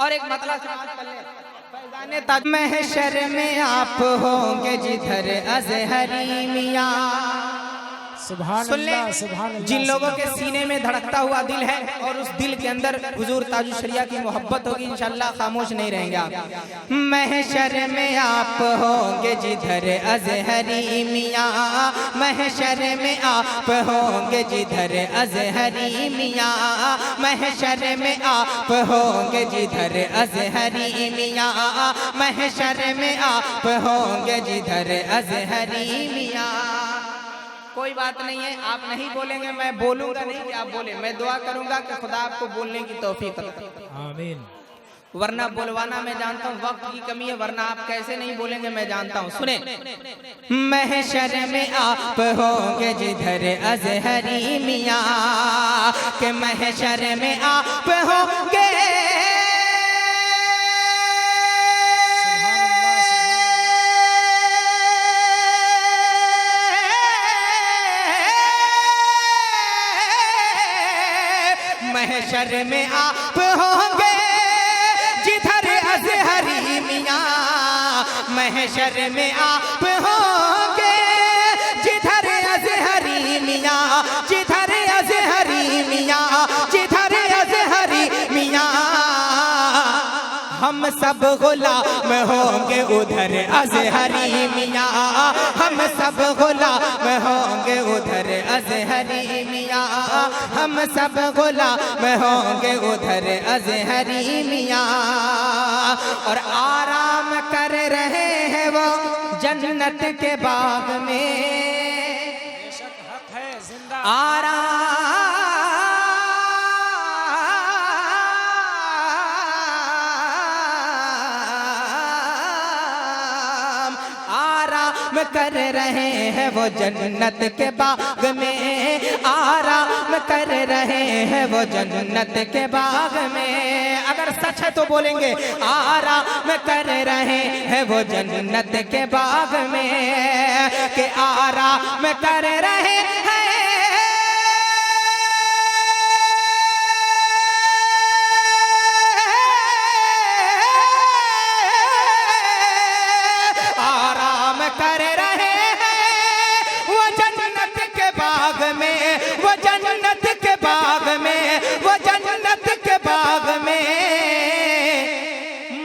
और एक मतलब समाप्त कर ले। फैज़ाने महशर में आप होंगे जिधर अज़हरी मियाँ। सुभान अल्लाह, सुभान अल्लाह। जिन लोगों के सीने में धड़कता हुआ दिल है और उस दिल के अंदर हुजूर ताजुश शरिया की मोहब्बत होगी, इंशाअल्लाह खामोश नहीं रहेंगे आप। महशर में आप होंगे जिधर अज़हरी मियाँ, महशर में आप होंगे जिधर अज़हरी मियाँ, महशर में आप होंगे जिधर अज़हरी मियाँ, महशर में आप होंगे जिधर अज़हरी मियाँ। कोई बात नहीं है, आप नहीं बोलेंगे, मैं बोलूंगा नहीं कि आप बोले। मैं दुआ करूंगा कि खुदा आपको बोलने की तौफीक अता करे। आमीन। वरना बोलवाना मैं जानता हूँ, वक्त की कमी है, वरना आप कैसे नहीं बोलेंगे मैं जानता हूँ। सुने, महशर में आप होंगे जिधर अज़हरी मियाँ, के महशर में आप होंगे महशर में आप होंगे जिधर अज़हरी मियाँ, महशर में आप होंगे जिधर अज़हरी मियाँ, जिधर अज़हरी मियाँ, जिधर अज़हरी मियाँ। हम सब गुलाम होंगे उधर अज़हरी मियाँ, हम सब गुलाम होंगे उधर अज़हरी मियाँ, हम सब गुलाम होंगे उधर अज़हरी मियाँ। और आराम कर रहे हैं वो जन्नत के बाग में, बेशक हक है जिंदा। आराम कर रहे हैं वो जन्नत के बाग में, आराम कर रहे हैं वो जन्नत के बाग में। अगर सच है तो बोलेंगे, आराम कर रहे हैं वो जन्नत के बाग में, कि आराम कर रहे हैं कर रहे हैं वो जन्नत के बाग में, वो जन्नत के बाग में, वो जन्नत के बाग में।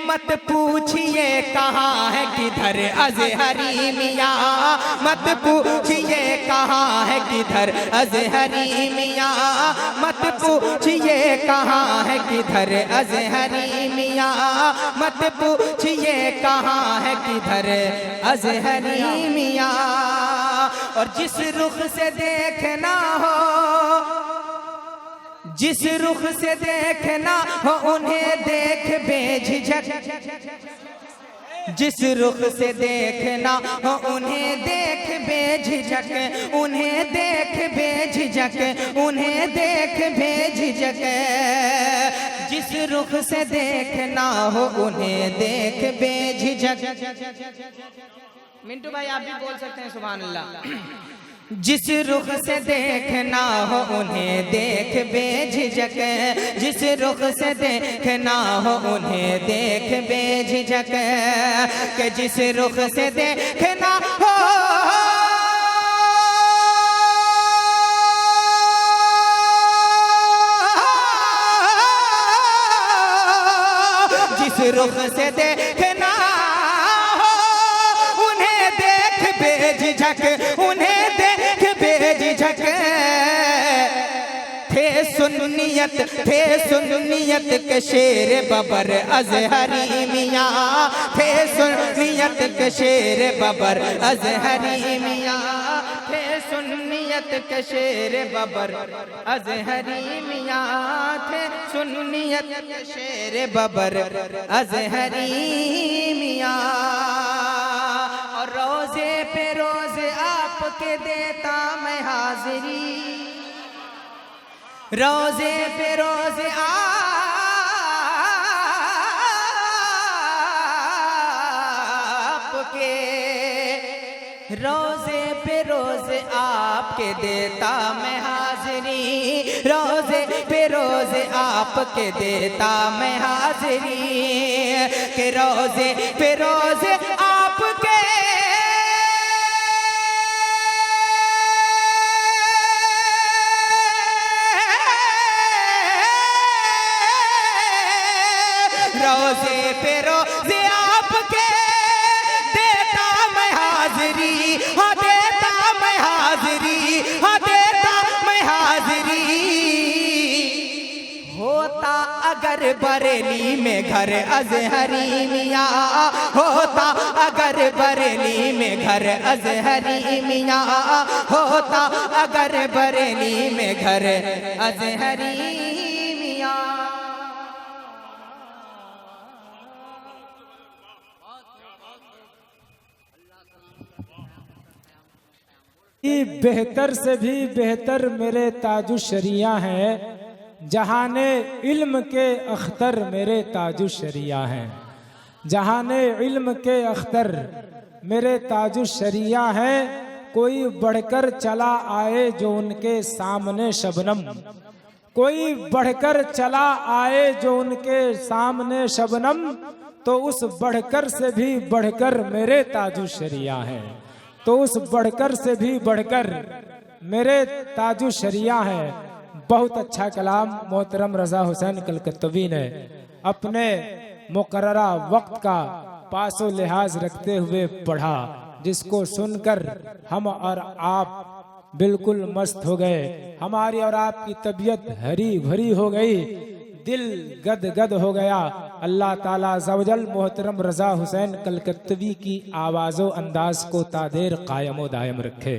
मत पूछिए कहाँ है किधर अज़हरी मियाँ, मत पूछिए कहाँ है किधर अज़हरी मियाँ, मत पूछिए कहाँ है किधर अज़हरी मियाँ, मत पूछिए कहाँ है किधर अज़हरी मियाँ। और जिस रुख से देखना हो, जिस रुख से देखना हो उन्हें देख बेझिझक, जिस रुख से देखना हो उन्हें देख बेझिझक, उन्हें देख बेझिझक, उन्हें देख बेझिझक। जिस रुख से देखना हो उन्हें देख बेझिझक। मिंटू भाई आप भी बोल सकते हैं सुभान अल्लाह। जिस रुख से देखना हो उन्हें देख बेझिझक, जिस रुख से देखना हो उन्हें देख बेझिझक, कि जिस रुख से देखना हो जिस रुख से देखना हो उन्हें देख बेझिझक, उन्हें देख बेझिझक। थे सुन्नियत के शेर बबर अज़हरी मियाँ, थे सुन्नियत के शेर बबर अज़हरी मियाँ, थे सुन्नियत के शेर बबर अज़हरी मियाँ, थे सुन्नियत के शेर बबर अज़हरी मियाँ। और रोज़े पे रोज़े आपके देता मैं हाज़िरी, रोज़े पे रोज़े आपके, रोज़े पे रोज़े आपके देता मैं हाज़िरी, रोज़े पे रोजे आपके देता मैं हाजिरी, के रोजे पे रोजे आपके रोजे पे रोजे आपके देता मैं हाजिरी, हाँ देता मैं हाजिरी, हाँ देता मैं हाजिरी। होता अगर बरेली में घर अजहरी मियाँ, होता अगर बरेली में घर अजहरी मियाँ, होता अगर बरेली में घर अजहरी मियाँ। बेहतर से भी बेहतर मेरे ताजुशरिया हैं, जहाने इल्म के अख्तर मेरे ताजुशरिया हैं, जहाने इल्म के अख्तर मेरे ताजुशरिया हैं। कोई बढ़कर चला आए जो उनके सामने शबनम, कोई बढ़कर चला आए जो उनके सामने शबनम, तो उस बढ़कर से भी बढ़कर मेरे ताजुशरिया हैं, तो उस बढ़कर से भी बढ़कर मेरे ताजुशरिया हैं। बहुत अच्छा कलाम मोहतरम रजा हुसैन कलकत्तवी ने अपने मुकर्ररा वक्त का पासो लिहाज रखते हुए पढ़ा, जिसको सुनकर हम और आप बिल्कुल मस्त हो गए, हमारी और आपकी तबीयत हरी भरी हो गई, दिल गद गद हो गया। अल्लाह ताला ज़वजल मोहतरम रजा हुसैन कलकत्तवी की आवाज़ो अंदाज को तादेर कायमो दायम रखे।